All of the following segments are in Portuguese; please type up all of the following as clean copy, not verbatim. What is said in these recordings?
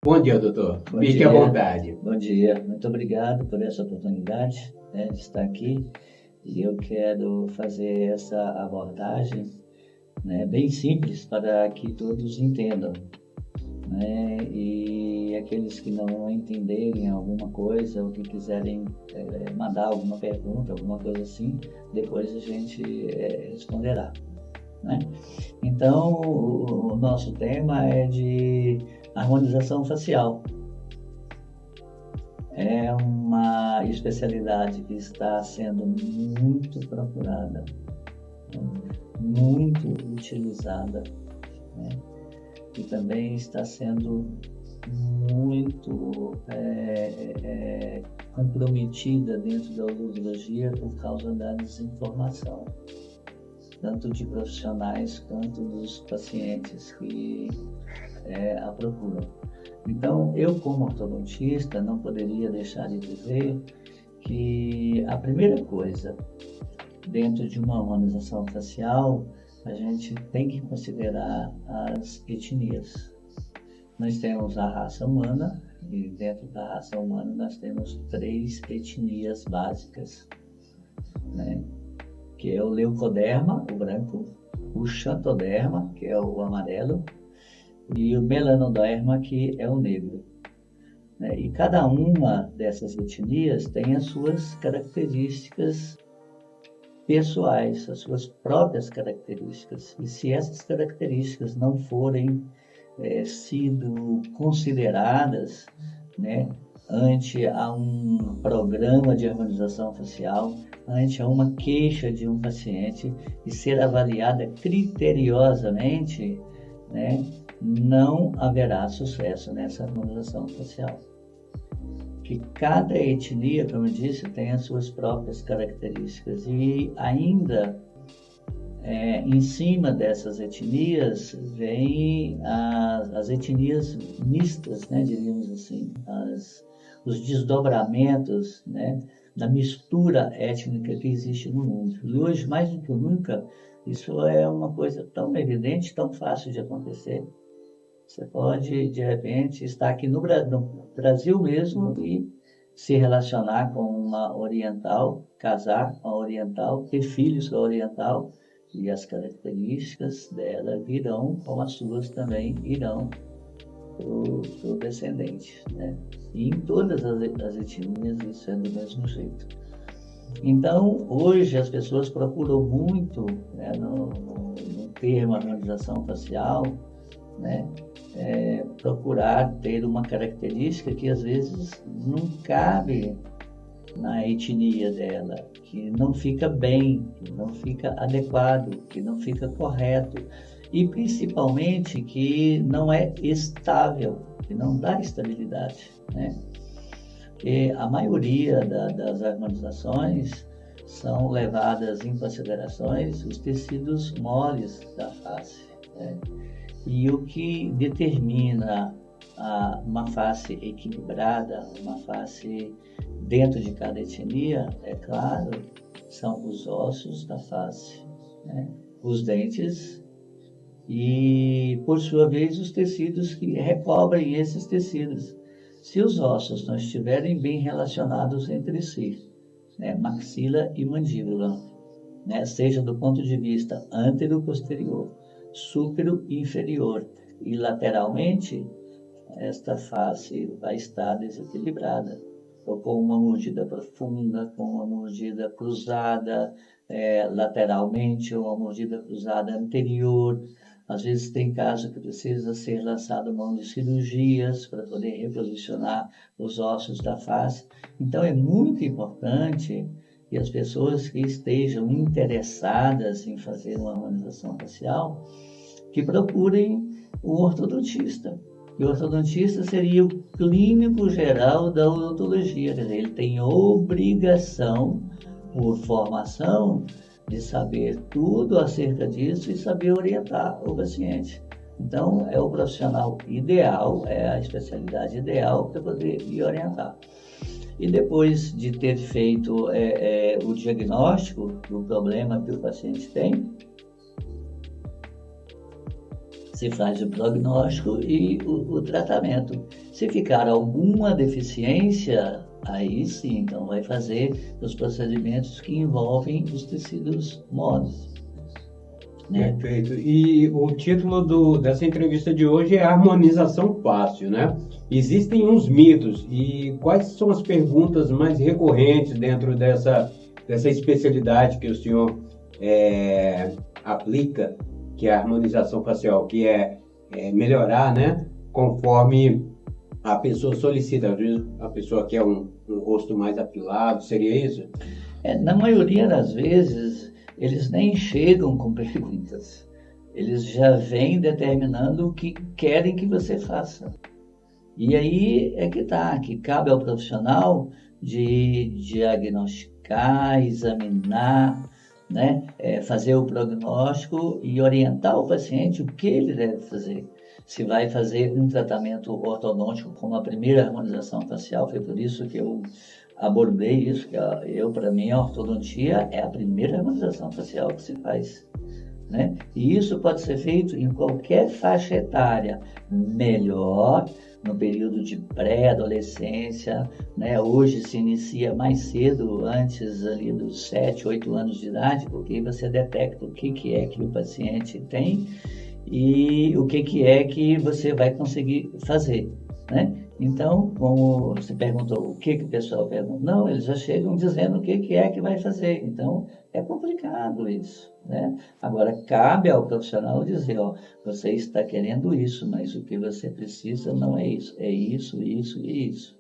Bom dia, doutor. Bom Fique à dia, vontade. bom dia. Muito obrigado por essa oportunidade, de estar aqui. E eu quero fazer essa abordagem, bem simples para que todos entendam, E aqueles que não entenderem alguma coisa ou que quiserem mandar alguma pergunta, alguma coisa assim, depois a gente responderá, né? Então, o nosso tema é de harmonização facial. É uma especialidade que está sendo muito procurada, muito utilizada, né? E também está sendo muito comprometida dentro da odontologia por causa da desinformação, tanto de profissionais quanto dos pacientes que a procuram. Então, eu como ortodontista não poderia deixar de dizer que a primeira coisa dentro de uma harmonização facial, a gente tem que considerar as etnias. Nós temos a raça humana e dentro da raça humana nós temos 3 etnias básicas, né? Que é o leucoderma, o branco, o xantoderma, que é o amarelo, e o melanoderma, que é o negro. E cada uma dessas etnias tem as suas características pessoais, as suas próprias características. E se essas características não forem sido consideradas, né, ante a um programa de harmonização facial, ante a uma queixa de um paciente e ser avaliada criteriosamente, né, não haverá sucesso nessa harmonização facial. Que cada etnia, como eu disse, tem as suas próprias características e ainda em cima dessas etnias vêm as etnias mistas, diríamos assim, os desdobramentos, da mistura étnica que existe no mundo. E hoje, mais do que nunca, isso é uma coisa tão evidente, tão fácil de acontecer. Você pode, de repente, estar aqui no Brasil mesmo e se relacionar com uma oriental, casar com a oriental, ter filhos com a oriental, e as características dela virão, como as suas também irão para o descendente, né? E em todas as etnias isso é do mesmo jeito. Então, hoje as pessoas procuram muito, no termo harmonização facial, né? Procurar ter uma característica que às vezes não cabe na etnia dela, que não fica bem, que não fica adequado, que não fica correto e principalmente que não é estável, que não dá estabilidade, né? Porque a maioria das harmonizações são levadas em considerações os tecidos moles da face, né? E o que determina uma face equilibrada, uma face dentro de cada etnia, é claro, são os ossos da face, né? Os dentes e, por sua vez, os tecidos que recobrem esses tecidos. Se os ossos não estiverem bem relacionados entre si, maxila e mandíbula, seja do ponto de vista antero-posterior, súpero inferior e lateralmente, esta face vai estar desequilibrada, ou com uma mordida profunda, com uma mordida cruzada lateralmente, ou uma mordida cruzada anterior. Às vezes tem caso que precisa ser lançado mão de cirurgias para poder reposicionar os ossos da face. Então é muito importante que as pessoas que estejam interessadas em fazer uma harmonização facial, que procurem o ortodontista. E o ortodontista seria o clínico geral da odontologia, quer dizer, ele tem obrigação, por formação, de saber tudo acerca disso e saber orientar o paciente. Então, é o profissional ideal, é a especialidade ideal para poder me orientar. E depois de ter feito o diagnóstico do problema que o paciente tem, se faz o prognóstico e o tratamento. Se ficar alguma deficiência, aí sim, então vai fazer os procedimentos que envolvem os tecidos moles, né? Perfeito. E o título dessa entrevista de hoje é Harmonização Fácil, né? Existem uns mitos e quais são as perguntas mais recorrentes dentro dessa especialidade que o senhor aplica, que é a harmonização facial, que é melhorar, né? Conforme a pessoa solicita, às vezes a pessoa quer um rosto mais apilado, seria isso? Na maioria das vezes, eles nem chegam com perguntas. Eles já vêm determinando o que querem que você faça. E aí é que tá, que cabe ao profissional de diagnosticar, examinar, né, fazer o prognóstico e orientar o paciente o que ele deve fazer. Se vai fazer um tratamento ortodôntico como a primeira harmonização facial, foi por isso que eu abordei isso, que para mim, a ortodontia é a primeira harmonização facial que se faz, né? E isso pode ser feito em qualquer faixa etária, melhor no período de pré-adolescência, né? Hoje se inicia mais cedo, antes ali dos 7, 8 anos de idade, porque você detecta o que é que o paciente tem e o que é que você vai conseguir fazer, né? Então, como você perguntou, o que o pessoal pergunta? Não, eles já chegam dizendo o que é que vai fazer. Então, é complicado isso, né? Agora, cabe ao profissional dizer, ó, você está querendo isso, mas o que você precisa não é isso, é isso, isso e isso,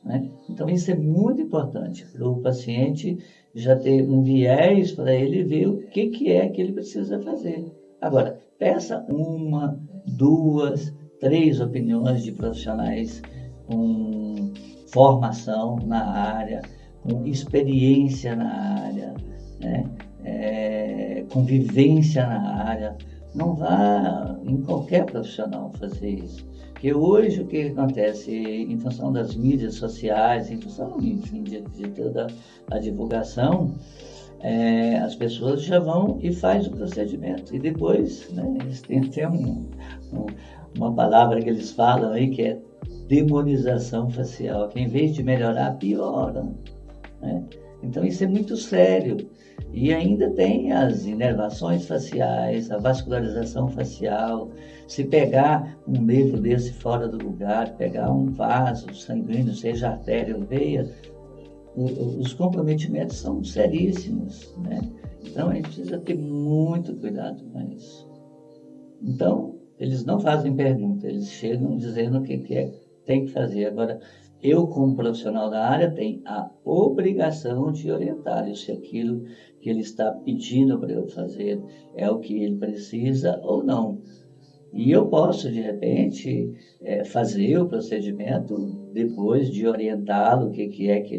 né? Então, isso é muito importante para o paciente já ter um viés para ele ver o que é que ele precisa fazer. Agora, peça uma, duas, três opiniões de profissionais com formação na área, com experiência na área, né? Convivência na área. Não vá em qualquer profissional fazer isso. Porque hoje o que acontece, em função das mídias sociais, em função, enfim, de toda a divulgação, as pessoas já vão e faz o procedimento. E depois, né, eles têm até uma palavra que eles falam aí que é demonização facial, que em vez de melhorar, piora, né? Então isso é muito sério. E ainda tem as inervações faciais, a vascularização facial. Se pegar um nervo desse fora do lugar, pegar um vaso sanguíneo, seja artéria ou veia, os comprometimentos são seríssimos, né? Então a gente precisa ter muito cuidado com isso. Então, eles não fazem pergunta, eles chegam dizendo o que é que tem que fazer. Agora, eu, como profissional da área, tenho a obrigação de orientar se aquilo que ele está pedindo para eu fazer é o que ele precisa ou não. E eu posso, de repente, fazer o procedimento depois de orientá-lo o que é que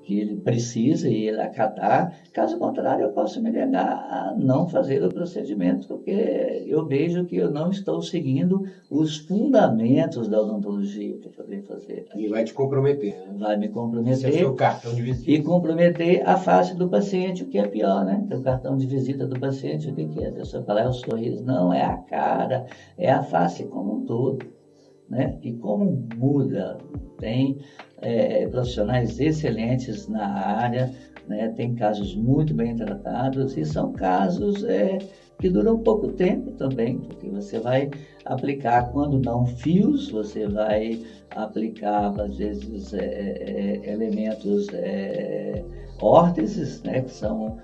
ele precisa e ele acatar. Caso contrário, eu posso me negar a não fazer o procedimento, porque eu vejo que eu não estou seguindo os fundamentos da odontologia para poder fazer. E vai te comprometer, né? Vai me comprometer. Esse é o seu cartão de visita. E comprometer a face do paciente, o que é pior, né? O cartão de visita do paciente, o que é? A pessoa fala, é o sorriso. Não, é a cara, é a face como um todo, né? E como muda. Tem profissionais excelentes na área, né? Tem casos muito bem tratados e são casos que duram pouco tempo também, porque você vai aplicar, quando não fios, você vai aplicar, às vezes, elementos órteses, né? Que são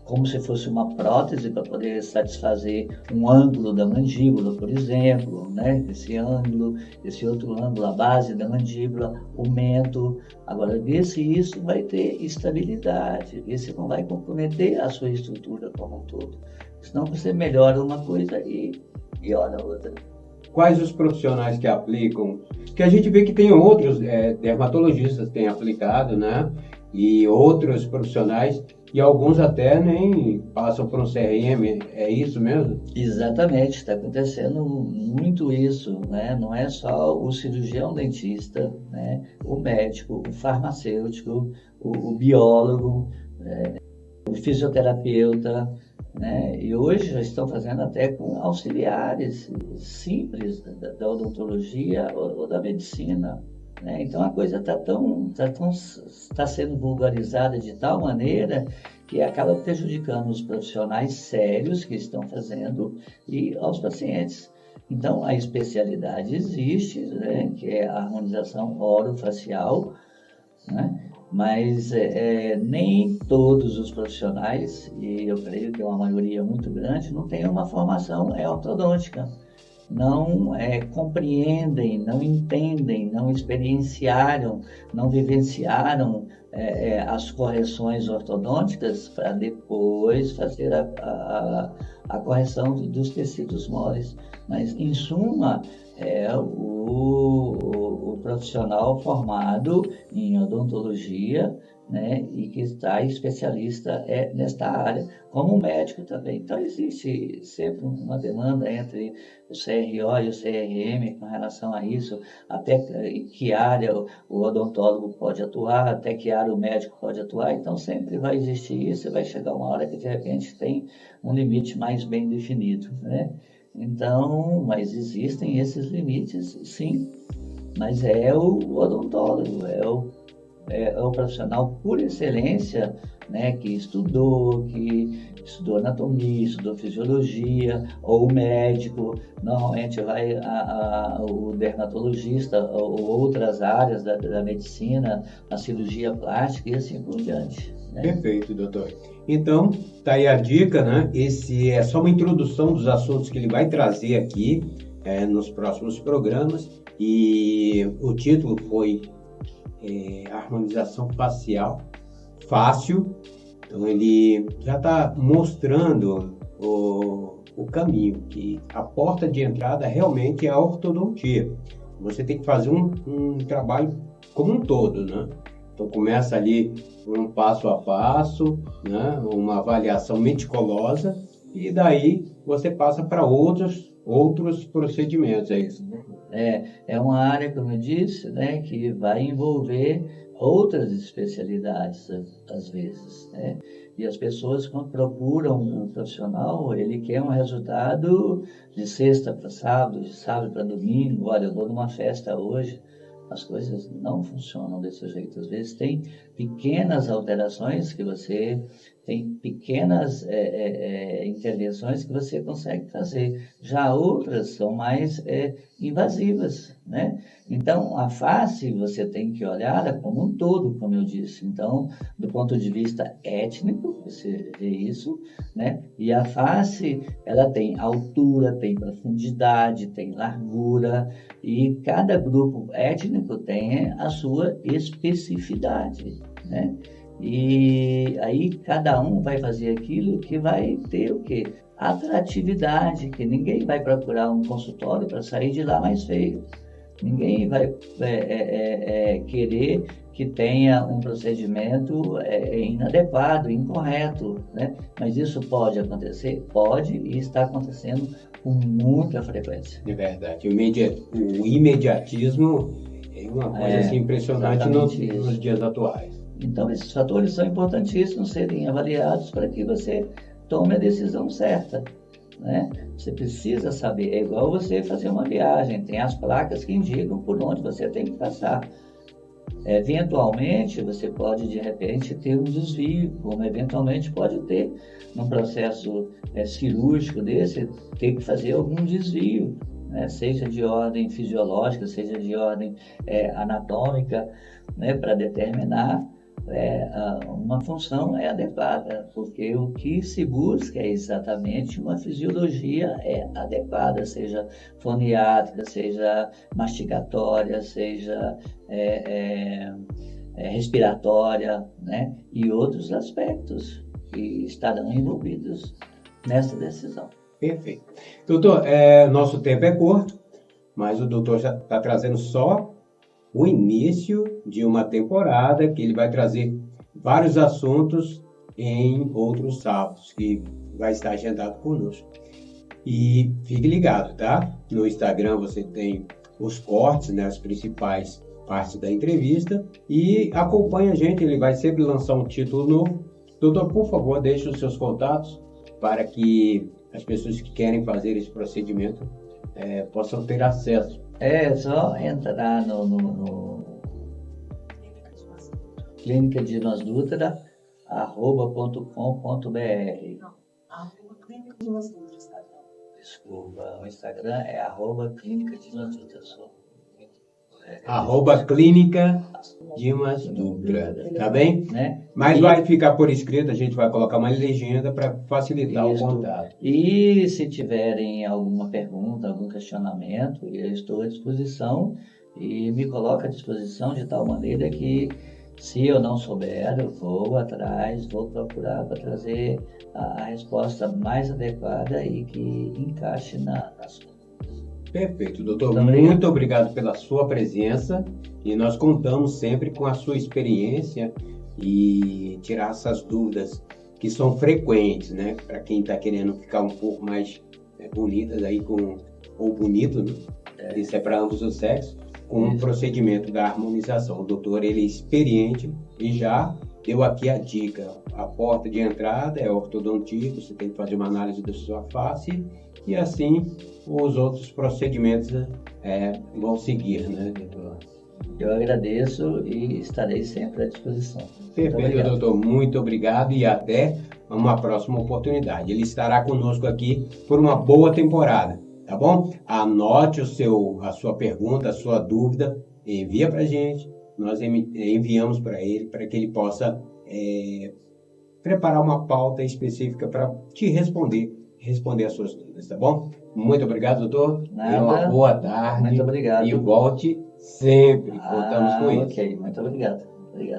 como se fosse uma prótese para poder satisfazer um ângulo da mandíbula, por exemplo, né? Esse ângulo, esse outro ângulo, a base da mandíbula, o mento. Agora, ver se isso vai ter estabilidade, ver se não vai comprometer a sua estrutura como um todo. Senão você melhora uma coisa e piora a outra. Quais os profissionais que aplicam? Que a gente vê que tem outros dermatologistas que têm aplicado, né? E outros profissionais, e alguns até nem passam por um CRM, é isso mesmo? Exatamente, está acontecendo muito isso, né? Não é só o cirurgião dentista, né? O médico, o farmacêutico, o biólogo, o fisioterapeuta, né? E hoje já estão fazendo até com auxiliares simples da odontologia ou da medicina, né? Então a coisa está sendo vulgarizada de tal maneira que acaba prejudicando os profissionais sérios que estão fazendo e aos pacientes. Então a especialidade existe, né? Que é a harmonização orofacial, né? Mas nem todos os profissionais, e eu creio que é uma maioria muito grande, não tem uma formação ortodôntica, não compreendem, não entendem, não experienciaram, não vivenciaram as correções ortodônticas para depois fazer a correção dos tecidos moles. Mas, em suma, o profissional formado em odontologia, né, e que está especialista nesta área, como médico também. Então, existe sempre uma demanda entre o CRO e o CRM com relação a isso, até que área o odontólogo pode atuar, até que área o médico pode atuar. Então, sempre vai existir isso e vai chegar uma hora que, de repente, tem um limite mais bem definido, né? Então, mas existem esses limites, sim, mas é o odontólogo, é o profissional por excelência, né, que estudou anatomia, estudou fisiologia, ou o médico, normalmente vai o dermatologista, ou outras áreas da medicina, a cirurgia plástica e assim por diante, né? Perfeito, doutor. Então, tá aí a dica, né? Esse é só uma introdução dos assuntos que ele vai trazer aqui nos próximos programas, e o título foi Harmonização Facial Fácil. Então, ele já está mostrando o caminho, que a porta de entrada realmente é a ortodontia. Você tem que fazer um trabalho como um todo, né? Então, começa ali por um passo a passo, né? Uma avaliação meticulosa, e daí você passa para outros procedimentos, é isso? É uma área, como eu disse, né, que vai envolver outras especialidades, às vezes, né? E as pessoas, quando procuram um profissional, ele quer um resultado de sexta para sábado, de sábado para domingo. Olha, eu vou numa festa hoje. As coisas não funcionam desse jeito. Às vezes tem pequenas alterações que você tem pequenas intervenções que você consegue fazer. Já outras são mais invasivas, né? Então, a face você tem que olhar como um todo, como eu disse. Então, do ponto de vista étnico, você vê isso, né? E a face, ela tem altura, tem profundidade, tem largura, e cada grupo étnico tem a sua especificidade, né? E aí cada um vai fazer aquilo que vai ter o quê? Atratividade, que ninguém vai procurar um consultório para sair de lá mais feio. Ninguém vai querer que tenha um procedimento inadequado, incorreto, né? Mas isso pode acontecer? Pode, e está acontecendo com muita frequência. É verdade. O imediatismo é uma coisa assim, impressionante nos dias atuais. Então, esses fatores são importantíssimos serem avaliados para que você tome a decisão certa, né? Você precisa saber, é igual você fazer uma viagem, tem as placas que indicam por onde você tem que passar. Eventualmente, você pode, de repente, ter um desvio, como eventualmente pode ter num processo cirúrgico desse, ter que fazer algum desvio, né? Seja de ordem fisiológica, seja de ordem anatômica, né? Para determinar uma função adequada, porque o que se busca é exatamente uma fisiologia adequada, seja foniátrica, seja mastigatória, seja respiratória, né? E outros aspectos que estarão envolvidos nessa decisão. Perfeito. Doutor, nosso tempo é curto, mas o doutor já está trazendo só o início de uma temporada que ele vai trazer vários assuntos em outros sábados, que vai estar agendado conosco. E fique ligado, tá? No Instagram você tem os cortes, né, as principais partes da entrevista, e acompanhe a gente, ele vai sempre lançar um título novo. Doutor, por favor, deixe os seus contatos para que as pessoas que querem fazer esse procedimento possam ter acesso. É só entrar no Clínica Dimas Dutra, @.com.br. Não, Clínica Dimas Dutra, Instagram. Desculpa, o Instagram é @Clínica Dimas Dutra. @Clínica Dimas Dutra, tá bem? Né? Mas vai ficar por escrito, a gente vai colocar uma legenda para facilitar Isso. o contato. E se tiverem alguma pergunta, algum questionamento, eu estou à disposição e me coloco à disposição de tal maneira que, se eu não souber, eu vou atrás, vou procurar para trazer a resposta mais adequada e que encaixe na sua. Perfeito, doutor. Também. Muito obrigado pela sua presença e nós contamos sempre com a sua experiência e tirar essas dúvidas que são frequentes, né? Para quem está querendo ficar um pouco mais bonitas aí ou bonito, né? Isso é para ambos os sexos, com o procedimento da harmonização. O doutor, ele é experiente e já deu aqui a dica. A porta de entrada é a ortodontia, você tem que fazer uma análise da sua face e assim os outros procedimentos vão seguir, né, doutor? Eu agradeço e estarei sempre à disposição. Perfeito, doutor. Muito obrigado e até uma próxima oportunidade. Ele estará conosco aqui por uma boa temporada, tá bom? Anote a sua pergunta, a sua dúvida, envia para a gente, nós enviamos para ele, para que ele possa preparar uma pauta específica para te responder as suas dúvidas, tá bom? Muito obrigado, doutor. Nada. E uma boa tarde. Muito obrigado. E volte sempre. Contamos com isso. Ok, muito obrigado.